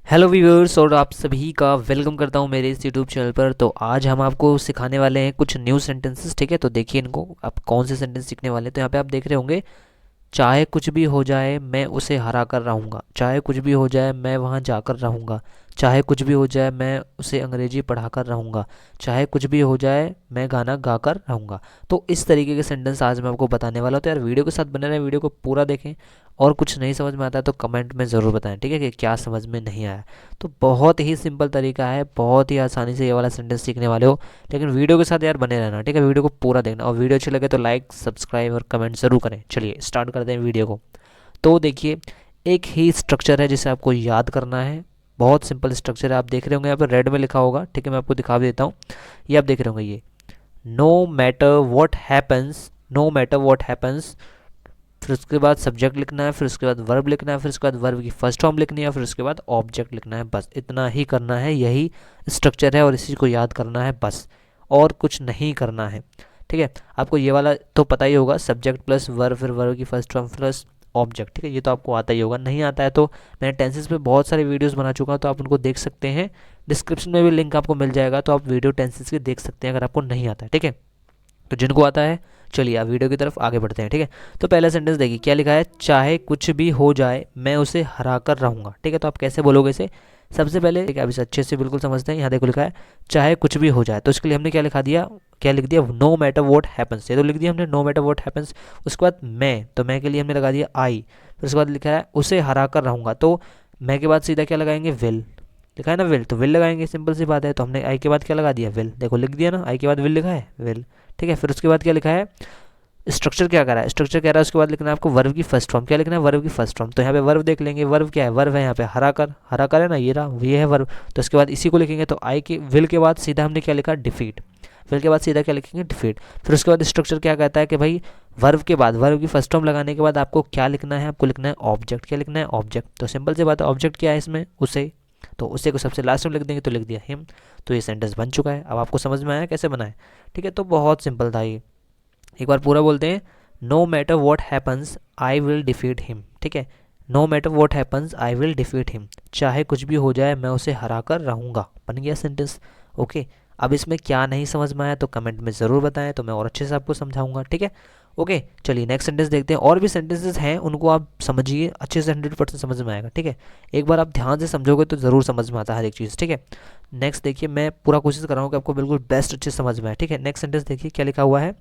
Hello viewers और आप सभी का वेलकम करता हूं मेरे इस यूट्यूब चैनल पर। तो आज हम आपको सिखाने वाले हैं कुछ न्यू सेंटेंसेस। ठीक है, तो देखिए इनको आप कौन से सेंटेंस सीखने वाले हैं। तो यहाँ पे आप देख रहे होंगे, चाहे कुछ भी हो जाए मैं उसे हरा कर रहूँगा, चाहे कुछ भी हो जाए मैं वहाँ जाकर रहूँगा, चाहे कुछ भी हो जाए मैं उसे अंग्रेजी पढ़ाकर रहूँगा, चाहे कुछ भी हो जाए मैं गाना गाकर रहूँगा। तो इस तरीके के सेंटेंस आज मैं आपको बताने वाला हूँ। तो यार वीडियो के साथ बने रहें, वीडियो को पूरा देखें। और कुछ नहीं समझ में आता है तो कमेंट में ज़रूर बताएं, ठीक है, कि क्या समझ में नहीं आया। तो बहुत ही सिंपल तरीका है, बहुत ही आसानी से ये वाला सेंटेंस सीखने वाले हो। लेकिन वीडियो के साथ यार बने रहना, ठीक है, वीडियो को पूरा देखना। और वीडियो अच्छी लगे तो लाइक सब्सक्राइब और कमेंट ज़रूर करें। चलिए स्टार्ट करते हैं वीडियो को। तो देखिए, एक ही स्ट्रक्चर है जिसे आपको याद करना है। बहुत सिंपल स्ट्रक्चर है, आप देख रहे होंगे यहाँ पर रेड में लिखा होगा, ठीक है, मैं आपको दिखा भी देता हूँ। ये आप देख रहे होंगे, ये no matter what happens, no matter what happens. फिर उसके बाद सब्जेक्ट लिखना है, फिर उसके बाद वर्ब लिखना है, फिर उसके बाद वर्ब की फर्स्ट फॉर्म लिखनी है, फिर उसके बाद ऑब्जेक्ट लिखना है। बस इतना ही करना है, यही स्ट्रक्चर है और इसी को याद करना है बस, और कुछ नहीं करना है। ठीक है, आपको ये वाला तो पता ही होगा, सब्जेक्ट प्लस वर्ब, फिर वर्ब की फर्स्ट फॉर्म प्लस ऑब्जेक्ट। ठीक है, ये तो आपको आता ही होगा। नहीं आता है तो मैंने टेंसेस पे बहुत सारे वीडियोस बना चुका हूँ, तो आप उनको देख सकते हैं। डिस्क्रिप्शन में भी लिंक आपको मिल जाएगा, तो आप वीडियो टेंसेस के देख सकते हैं अगर आपको नहीं आता है। ठीक है, तो जिनको आता है चलिए आप वीडियो की तरफ आगे बढ़ते हैं। ठीक है, तो पहला सेंटेंस देखिए क्या लिखा है, चाहे कुछ भी हो जाए मैं उसे हरा कर रहूँगा। ठीक है, तो आप कैसे बोलोगे इसे। सबसे पहले ठीक है, अब इसे अच्छे से बिल्कुल समझते हैं। यहाँ देखो लिखा है चाहे कुछ भी हो जाए, तो इसके लिए हमने क्या लिखा दिया, क्या लिख दिया, नो मैटर वॉट हैपन्स। ये तो लिख दिया हमने नो मैटर वॉट हैपन्स। उसके बाद मैं, तो मैं के लिए हमने लगा दिया आई। फिर उसके बाद लिखा है उसे हरा कर रहूँगा, तो मैं के बाद सीधा क्या लगाएंगे, विल। लिखा है ना विल, तो विल लगाएंगे, सिंपल सी बात है। तो हमने आई के बाद क्या लगा दिया, विल। देखो लिख दिया ना, आई के बाद विल लिखा है, विल। ठीक है, फिर उसके बाद क्या लिखा है, स्ट्रक्चर क्या कर रहा है, स्ट्रक्चर कह रहा है उसके बाद लिखना है आपको वर्ब की फर्स्ट फॉर्म। क्या लिखना है, वर्ब की फर्स्ट फॉर्म। तो यहाँ पे वर्ब देख लेंगे, वर्ब क्या है, वर्ब है यहाँ पे हरा कर, हरा कर है ना, ये रहा, ये है वर्ब। तो इसके बाद इसी को लिखेंगे, तो आई के विल के बाद सीधा हमने क्या लिखा, डिफीट। विल के बाद सीधा क्या लिखेंगे, डिफीट। फिर उसके बाद स्ट्रक्चर क्या कहता है कि भाई वर्ब के बाद, वर्ब की फर्स्ट फॉर्म लगाने के बाद आपको क्या लिखना है, आपको लिखना है ऑब्जेक्ट। क्या लिखना है, ऑब्जेक्ट। तो सिंपल सी बात है, ऑब्जेक्ट क्या है इसमें, उसे। तो उसे को सबसे लास्ट में लिख देंगे, तो लिख दिया हिम। तो ये सेंटेंस बन चुका है। अब आपको समझ में आया कैसे बनाए। ठीक है, तो बहुत सिंपल था ये। एक बार पूरा बोलते हैं, no matter what happens I will defeat him. ठीक है, no matter what happens I will defeat him, चाहे कुछ भी हो जाए मैं उसे हरा कर रहूँगा। बन गया सेंटेंस। ओके, अब इसमें क्या नहीं समझ में आया तो कमेंट में ज़रूर बताएं, तो मैं और अच्छे से आपको समझाऊंगा। ठीक है, ओके, चलिए नेक्स्ट सेंटेंस देखते हैं। और भी सेंटेंसेस हैं, उनको आप समझिए अच्छे से, 100% समझ में आएगा। ठीक है, एक बार आप ध्यान से समझोगे तो ज़रूर समझ में आता है हर एक चीज़। ठीक है, नेक्स्ट देखिए, मैं पूरा कोशिश कर रहा हूँ कि आपको बिल्कुल बेस्ट अच्छे से समझ में आए। ठीक है, नेक्स्ट सेंटेंस देखिए क्या लिखा हुआ है,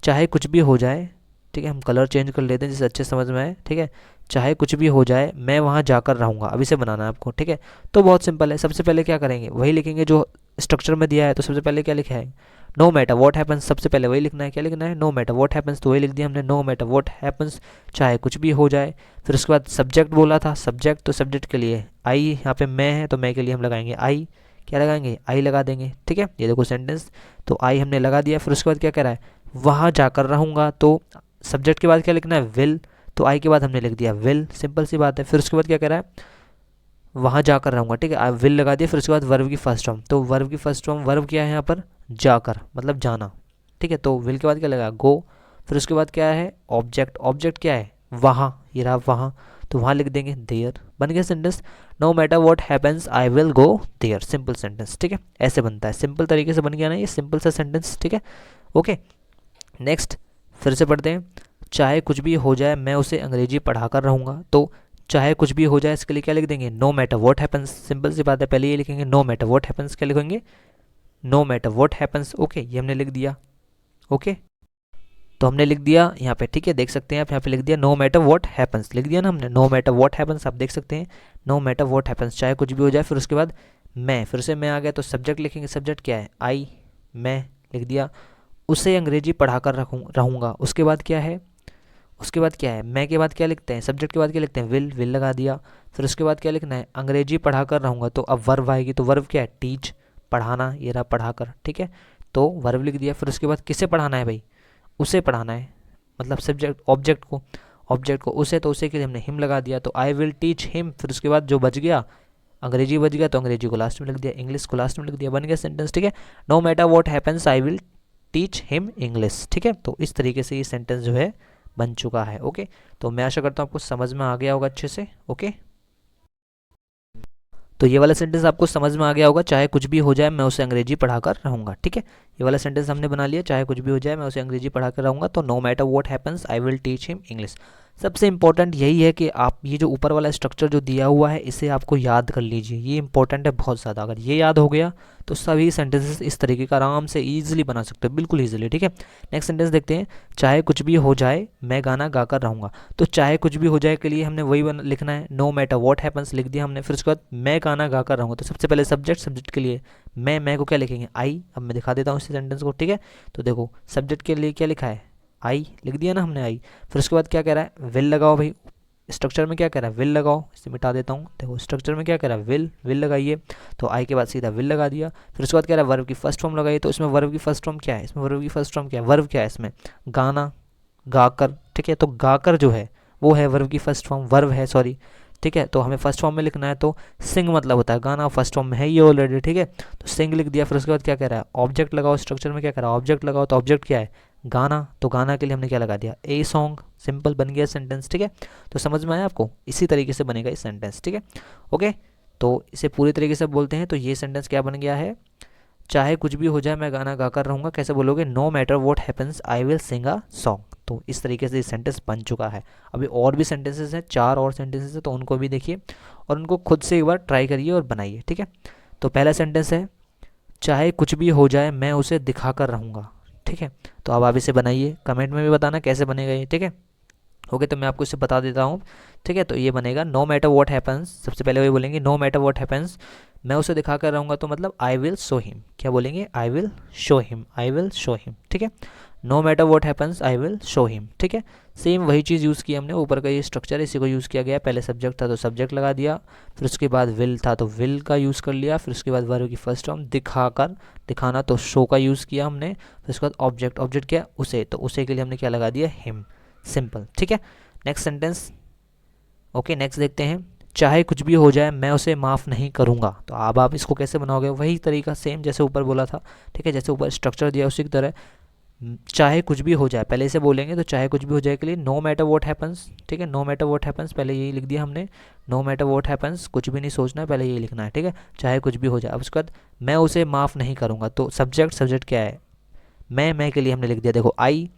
चाहे कुछ भी हो जाए। ठीक है, हम कलर चेंज कर लेते हैं जिससे अच्छे समझ में आए। ठीक है, चाहे कुछ भी हो जाए मैं वहाँ जाकर रहूँगा। अब इसे बनाना है आपको। ठीक है, तो बहुत सिंपल है। सबसे पहले क्या करेंगे, वही लिखेंगे जो स्ट्रक्चर में दिया है। तो सबसे पहले क्या लिखा है, नो मैटर वॉट हैपन्स, सबसे पहले वही लिखना है। क्या लिखना है, नो मैटर वॉट हैपन्स, तो वही लिख दिया हमने, नो मैटर वॉट हैपन्स, चाहे कुछ भी हो जाए। फिर उसके बाद सब्जेक्ट बोला था, सब्जेक्ट, तो सब्जेक्ट के लिए आई, यहाँ पे मैं है तो मैं के लिए हम लगाएंगे आई। क्या लगाएंगे, आई लगा देंगे। ठीक है, ये देखो सेंटेंस, तो आई हमने लगा दिया। फिर उसके बाद क्या कह रहा है, वहाँ जाकर रहूँगा, तो सब्जेक्ट के बाद क्या लिखना है, विल। तो आई के बाद हमने लिख दिया विल, सिंपल सी बात है। फिर उसके बाद क्या कह रहा है, वहाँ जाकर रहूँगा। ठीक है, आई विल लगा दिया। फिर उसके बाद वर्ब की फर्स्ट फॉर्म, तो वर्ब की फर्स्ट फॉर्म, वर्ब क्या है यहाँ पर, जाकर, मतलब जाना। ठीक है, तो विल के बाद क्या लगा, गो। फिर उसके बाद क्या है, ऑब्जेक्ट, ऑब्जेक्ट क्या है, वहाँ, ये रहा वहाँ, तो वहाँ लिख देंगे देयर। बन गया sentence, no matter what happens I will go there, simple sentence. ठीक है, ऐसे बनता है, सिंपल तरीके से बन गया ना ये सिंपल सा सेंटेंस। ठीक है, ओके, नेक्स्ट फिर से पढ़ते हैं, चाहे कुछ भी हो जाए मैं उसे अंग्रेजी पढ़ाकर रहूँगा। तो चाहे कुछ भी हो जाए, इसके लिए क्या लिख देंगे, no matter what happens. Simple सी बात है, पहले ये लिखेंगे नो मैटर वॉट हैपन्स। क्या लिखेंगे, no matter what happens. Okay, ये हमने लिख दिया। ओके, तो हमने लिख दिया यहाँ पे। ठीक है, देख सकते हैं आप, यहाँ पे लिख दिया नो मैटर वॉट हैपन्स, लिख दिया ना हमने, नो मैटर वॉट हैपन्स। आप देख सकते हैं, नो मैटर वॉट हैपन्स, चाहे कुछ भी हो जाए। फिर उसके बाद मैं, फिर से मैं आ गया, तो सब्जेक्ट लिखेंगे, सब्जेक्ट क्या है, आई, मैं लिख दिया। उसे अंग्रेजी पढ़ाकर रहूँगा, उसके बाद क्या है, उसके बाद क्या है, मैं के बाद क्या लिखते हैं, सब्जेक्ट के बाद क्या लिखते हैं, विल, विल लगा दिया। फिर उसके बाद क्या लिखना है, अंग्रेजी पढ़ाकर रहूँगा, तो अब वर्ब आएगी, तो वर्ब क्या है, टीच, पढ़ाना, ये रहा पढ़ाकर। ठीक है, तो वर्ब लिख दिया। फिर उसके बाद किसे पढ़ाना है भाई, उसे पढ़ाना है, मतलब सब्जेक्ट, ऑब्जेक्ट को, ऑब्जेक्ट को उसे, तो उसे के लिए हमने हिम लगा दिया, तो आई विल टीच हिम। फिर उसके बाद जो बच गया, अंग्रेजी बच गया, तो अंग्रेजी को लास्ट में लिख दिया, इंग्लिश को लास्ट में लिख दिया। बन गया सेंटेंस। ठीक है, no matter what happens I will teach him English. ठीक है, तो इस तरीके से ये सेंटेंस जो है बन चुका है। ओके, तो मैं आशा करता हूँ आपको समझ में आ गया होगा अच्छे से। ओके, तो ये वाला सेंटेंस आपको समझ में आ गया होगा, चाहे कुछ भी हो जाए मैं उसे अंग्रेजी पढ़ाकर रहूँगा। ठीक है, ये वाला सेंटेंस हमने बना लिया, चाहे कुछ भी हो जाए मैं उसे अंग्रेजी पढ़ाकर रहूँगा। तो no matter what happens I will teach him English. सबसे इंपॉर्टेंट यही है कि आप ये जो ऊपर वाला स्ट्रक्चर जो दिया हुआ है इसे आपको याद कर लीजिए, ये इंपॉर्टेंट है बहुत ज़्यादा। अगर ये याद हो गया तो सभी सेंटेंसेस इस तरीके का आराम से ईजिली बना सकते हो, बिल्कुल ईजिली। ठीक है, नेक्स्ट सेंटेंस देखते हैं, चाहे कुछ भी हो जाए मैं गाना गाकर रहूँगा। तो चाहे कुछ भी हो जाए के लिए हमने वही लिखना है, नो मैटर व्हाट हैपन्स लिख दिया हमने, फिर उसके बाद मैं गाना गाकर रहूँगा। तो सबसे पहले सब्जेक्ट, सब्जेक्ट के लिए मैं को क्या लिखेंगे, आई। अब मैं दिखा देता हूँ इस सेंटेंस को। ठीक है, तो देखो सब्जेक्ट के लिए क्या लिखा है, आई लिख दिया ना हमने, आई। फिर उसके बाद क्या कह रहा है, विल लगाओ भाई। स्ट्रक्चर में क्या कह रहा है, विल लगाओ। इसे मिटा देता हूँ, देखो स्ट्रक्चर में क्या कह रहा है, विल लगाइए। तो आई के बाद सीधा विल लगा दिया। फिर उसके बाद कह रहा है वर्ब की फर्स्ट फॉर्म लगाइए। तो इसमें वर्ब की फर्स्ट फॉर्म क्या है, इसमें वर्ब की फर्स्ट फॉर्म क्या है, वर्ब क्या है इसमें, गाना, गाकर। ठीक है, तो गाकर जो है वो है वर्ब की फर्स्ट फॉर्म, वर्ब है सॉरी। ठीक है, तो हमें फर्स्ट फॉर्म में लिखना है, तो सिंग मतलब होता है गाना, फर्स्ट फॉर्म में है ये ऑलरेडी। ठीक है, तो सिंग लिख दिया। फिर उसके बाद क्या कह रहा है, ऑब्जेक्ट लगाओ। स्ट्रक्चर में क्या कह रहा है, ऑब्जेक्ट लगाओ। तो ऑब्जेक्ट क्या है, गाना। तो गाना के लिए हमने क्या लगा दिया, ए सॉन्ग। सिंपल बन गया सेंटेंस। ठीक है, तो समझ में आया आपको, इसी तरीके से बनेगा ये सेंटेंस। ठीक है, ओके, तो इसे पूरी तरीके से बोलते हैं। तो ये सेंटेंस क्या बन गया है, चाहे कुछ भी हो जाए मैं गाना गाकर रहूँगा। कैसे बोलोगे, no matter what happens I will sing a song. तो इस तरीके से ये सेंटेंस बन चुका है। अभी और भी सेंटेंसेस हैं, 4 और सेंटेंसेस हैं, तो उनको भी देखिए और उनको खुद से एक बार ट्राई करिए और बनाइए। ठीक है, तो पहला सेंटेंस है, चाहे कुछ भी हो जाए मैं उसे दिखा कर रहूँगा। ठीक है, तो अब आप इसे बनाइए, कमेंट में भी बताना कैसे बनेगा ये। ठीक है, ओके, तो मैं आपको इसे बता देता हूँ। ठीक है, तो ये बनेगा, नो मैटर व्हाट हैपन्स। सबसे पहले वही बोलेंगे, नो मैटर व्हाट हैपन्स मैं उसे दिखा कर रहूँगा। तो मतलब आई विल शो हिम। क्या बोलेंगे, I will show him, I will show him. ठीक है, no matter what happens I will show him. ठीक है, सेम वही चीज़ यूज़ की हमने, ऊपर का ये स्ट्रक्चर इसी को यूज़ किया गया। पहले सब्जेक्ट था तो सब्जेक्ट लगा दिया, फिर उसके बाद विल था तो विल का यूज़ कर लिया, फिर उसके बाद वर्ब की फर्स्ट फॉर्म दिखाकर, दिखाना तो शो का यूज़ किया हमने। फिर उसके बाद ऑब्जेक्ट, ऑब्जेक्ट क्या, उसे, तो उसे के लिए हमने क्या लगा दिया, हिम। सिंपल। ठीक है, नेक्स्ट सेंटेंस। ओके, नेक्स्ट देखते हैं, चाहे कुछ भी हो जाए मैं उसे माफ़ नहीं करूँगा। तो अब आप इसको कैसे बनाओगे, वही तरीका सेम जैसे ऊपर बोला था। ठीक है, जैसे ऊपर स्ट्रक्चर दिया उसी की तरह, चाहे कुछ भी हो जाए पहले इसे बोलेंगे। तो चाहे कुछ भी हो जाए के लिए नो मैटर व्हाट हैपन्स। ठीक है, नो मैटर व्हाट हैपन्स पहले यही लिख दिया हमने, नो मैटर व्हाट हैपन्स, कुछ भी नहीं सोचना है, पहले यही लिखना है। ठीक है, चाहे कुछ भी हो जाए। अब उसके बाद मैं उसे माफ़ नहीं करूँगा। तो सब्जेक्ट, सब्जेक्ट क्या है, मैं के लिए हमने लिख दिया, देखो आई।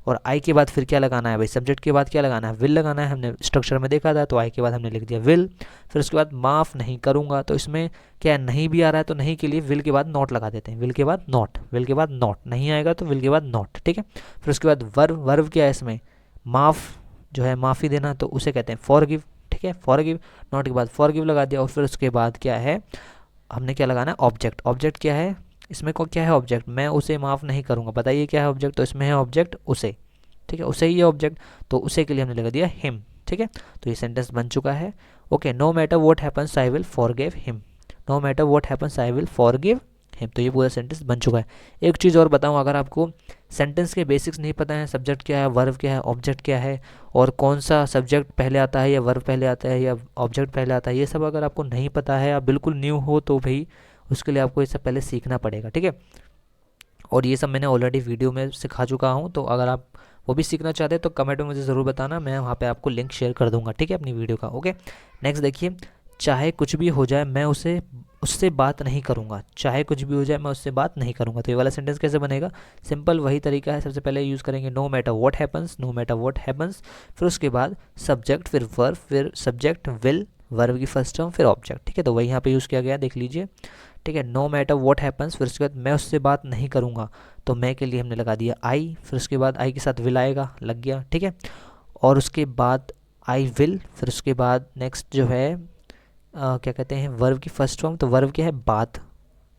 और आई के बाद फिर क्या लगाना है भाई, सब्जेक्ट के बाद क्या लगाना है, विल लगाना है। हमने स्ट्रक्चर में देखा था, तो आई के बाद हमने लिख दिया विल। फिर उसके बाद माफ़ नहीं करूँगा। तो इसमें क्या नहीं भी आ रहा है, तो नहीं के लिए विल के बाद नॉट लगा देते हैं, विल के बाद नॉट, विल के बाद नॉट। नहीं आएगा तो विल के बाद नॉट। ठीक है, फिर उसके बाद वर्ब, वर्ब क्या है इसमें, माफ़ जो है माफ़ी देना, तो उसे कहते हैं फॉरगिव। ठीक है, फॉरगिव, नॉट के बाद फॉरगिव लगा दिया। और फिर उसके बाद क्या है, हमने क्या लगाना है, ऑब्जेक्ट। ऑब्जेक्ट क्या है इसमें, को क्या है ऑब्जेक्ट, मैं उसे माफ़ नहीं करूँगा। बताइए क्या है ऑब्जेक्ट, तो इसमें है ऑब्जेक्ट उसे। ठीक है, उसे ही है ऑब्जेक्ट, तो उसे के लिए हमने लगा दिया हिम। ठीक है, तो ये सेंटेंस बन चुका है। Okay, no matter what happens I will forgive him, no matter what happens I will forgive him. तो ये पूरा सेंटेंस बन चुका है। एक चीज़ और बताऊं, अगर आपको सेंटेंस के बेसिक्स नहीं पता है, सब्जेक्ट क्या है, वर्ब क्या है, ऑब्जेक्ट क्या है, और कौन सा सब्जेक्ट पहले आता है या वर्ब पहले आता है या ऑब्जेक्ट पहले आता है, ये सब अगर आपको नहीं पता है, आप बिल्कुल न्यू हो, तो भाई उसके लिए आपको ये सब पहले सीखना पड़ेगा। ठीक है, और ये सब मैंने ऑलरेडी वीडियो में सिखा चुका हूँ, तो अगर आप वो भी सीखना चाहते हैं तो कमेंट में मुझे ज़रूर बताना, मैं वहाँ पे आपको लिंक शेयर कर दूंगा। ठीक है, अपनी वीडियो का। ओके, नेक्स्ट देखिए, चाहे कुछ भी हो जाए मैं उससे बात नहीं करूँगा। चाहे कुछ भी हो जाए मैं उससे बात नहीं करूँगा। तो ये वाला सेंटेंस कैसे बनेगा, सिंपल वही तरीका है। सबसे पहले यूज़ करेंगे no matter what happens, no matter what happens. फिर उसके बाद सब्जेक्ट, फिर वर्ब, फिर सब्जेक्ट, विल, वर्ब की फर्स्ट टर्म, फिर ऑब्जेक्ट। ठीक है, तो वही यहाँ पे यूज़ किया गया, देख लीजिए। ठीक है, नो मैटर व्हाट हैपन्स, फिर उसके बाद मैं उससे बात नहीं करूँगा। तो मैं के लिए हमने लगा दिया आई। फिर उसके बाद आई के साथ विल आएगा, लग गया। ठीक है, और उसके बाद आई विल, फिर उसके बाद नेक्स्ट जो है क्या कहते हैं, वर्ब की फर्स्ट फॉर्म। तो वर्ब क्या है, बात।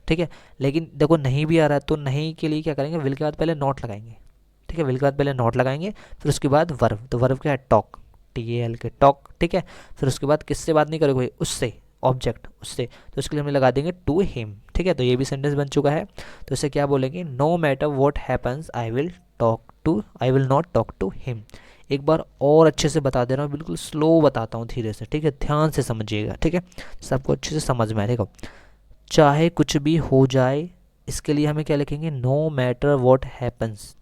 ठीक है, लेकिन देखो नहीं भी आ रहा है, तो नहीं के लिए क्या करेंगे, विल के बाद पहले नॉट लगाएंगे। ठीक है, विल के बाद पहले नॉट लगाएंगे, फिर उसके बाद वर्ब। तो वर्ब क्या है, टॉक, TAL के टॉक। ठीक है, फिर उसके बाद किससे बात नहीं करोगे, उससे, ऑब्जेक्ट उससे, तो इसके लिए हम लगा देंगे टू हिम। ठीक है, तो ये भी सेंटेंस बन चुका है। तो इसे क्या बोलेंगे, no matter what happens I will not talk to him. एक बार और अच्छे से बता दे रहा हूँ, बिल्कुल स्लो बताता हूँ, धीरे से। ठीक है, ध्यान से समझिएगा। ठीक है, सबको अच्छे से समझ में आए। देखो, चाहे कुछ भी हो जाए, इसके लिए हमें क्या लिखेंगे, नो मैटर व्हाट हैपन्स।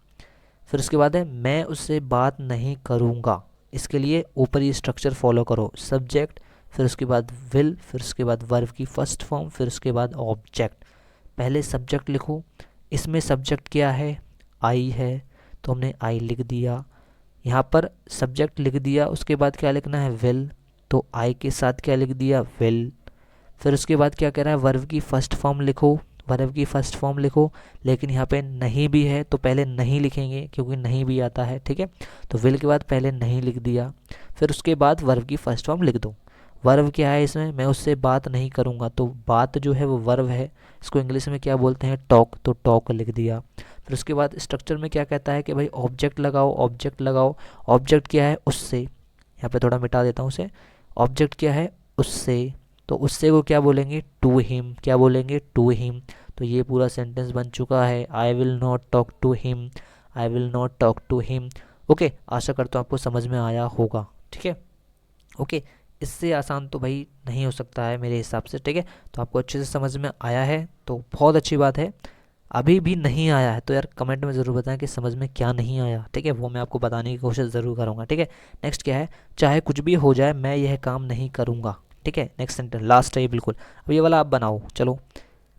फिर उसके बाद है मैं उससे बात नहीं करूँगा। इसके लिए ऊपर ये स्ट्रक्चर फॉलो करो, सब्जेक्ट, फिर उसके बाद विल, फिर उसके बाद वर्ब की फर्स्ट फॉर्म, फिर उसके बाद ऑब्जेक्ट। पहले सब्जेक्ट लिखो, इसमें सब्जेक्ट क्या है, आई है, तो हमने आई लिख दिया। यहाँ पर सब्जेक्ट लिख दिया, उसके बाद क्या लिखना है, विल, तो आई के साथ क्या लिख दिया, विल। फिर उसके बाद क्या कह रहा है, वर्ब की फर्स्ट फॉर्म लिखो, वर्ब की फर्स्ट फॉर्म लिखो, लेकिन यहाँ पे नहीं भी है तो पहले नहीं लिखेंगे क्योंकि नहीं भी आता है, ठीक है। तो विल के बाद पहले नहीं लिख दिया, फिर उसके बाद वर्ब की फर्स्ट फॉर्म लिख दो। वर्ब क्या है इसमें, मैं उससे बात नहीं करूँगा, तो बात जो है वो वर्ब है, इसको इंग्लिश में क्या बोलते हैं, टॉक, तो टॉक लिख दिया। फिर उसके बाद स्ट्रक्चर में क्या कहता है कि भाई ऑब्जेक्ट लगाओ, ऑब्जेक्ट लगाओ। ऑब्जेक्ट क्या है, उससे, यहाँ पे थोड़ा मिटा देता हूँ उसे। ऑब्जेक्ट क्या है, उससे, तो उससे को क्या बोलेंगे, टू हिम, क्या बोलेंगे, टू हिम। तो ये पूरा सेंटेंस बन चुका है, I will not talk to him, I will not talk to him. Okay, आशा करता हूँ आपको समझ में आया होगा, ठीक है। ओके, इससे आसान तो भाई नहीं हो सकता है मेरे हिसाब से, ठीक है। तो आपको अच्छे से समझ में आया है तो बहुत अच्छी बात है। अभी भी नहीं आया है तो यार कमेंट में ज़रूर बताएं कि समझ में क्या नहीं आया, ठीक है, वो मैं आपको बताने की कोशिश ज़रूर करूँगा, ठीक है। नेक्स्ट क्या है, चाहे कुछ भी हो जाए मैं यह काम नहीं करूँगा, ठीक है। नेक्स्ट सेंटेंस लास्ट है ये बिल्कुल। अब ये वाला आप बनाओ, चलो।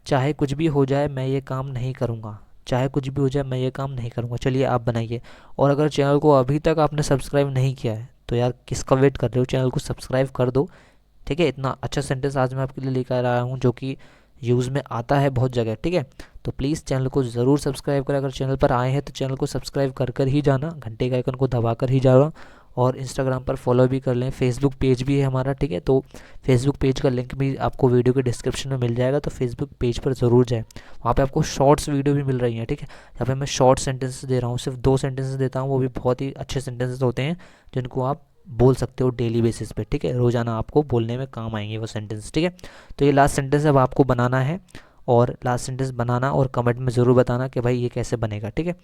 चाहे कुछ भी हो जाए मैं ये काम नहीं करूँगा, चाहे कुछ भी हो जाए मैं ये काम नहीं करूँगा, चलिए आप बनाइए। और अगर चैनल को अभी तक आपने सब्सक्राइब नहीं किया है तो यार किसका वेट कर रहे हो, चैनल को सब्सक्राइब कर दो, ठीक है। इतना अच्छा सेंटेंस आज मैं आपके लिए लेकर आया हूँ जो कि यूज़ में आता है बहुत जगह, ठीक है। तो प्लीज़ चैनल को ज़रूर सब्सक्राइब करें, अगर चैनल पर आए हैं तो चैनल को सब्सक्राइब कर कर ही जाना, घंटे का आइकन को दबा कर ही जाना। और इंस्टाग्राम पर फॉलो भी कर लें, फेसबुक पेज भी है हमारा, ठीक है। तो फेसबुक पेज का लिंक भी आपको वीडियो के डिस्क्रिप्शन में मिल जाएगा, तो फेसबुक पेज पर ज़रूर जाएँ, वहाँ पे आपको शॉर्ट्स वीडियो भी मिल रही हैं, ठीक है। यहाँ पे मैं शॉर्ट सेंटेंसेस दे रहा हूँ, सिर्फ 2 सेंटेंसेस देता हूँ, वो भी बहुत ही अच्छे सेंटेंसेस होते हैं जिनको आप बोल सकते हो डेली बेसिस पे, ठीक है। रोज़ाना आपको बोलने में काम आएंगे वो सेंटेंस, ठीक है। तो ये लास्ट सेंटेंस अब आपको बनाना है, और लास्ट सेंटेंस बनाना और कमेंट में ज़रूर बताना कि भाई ये कैसे बनेगा, ठीक है।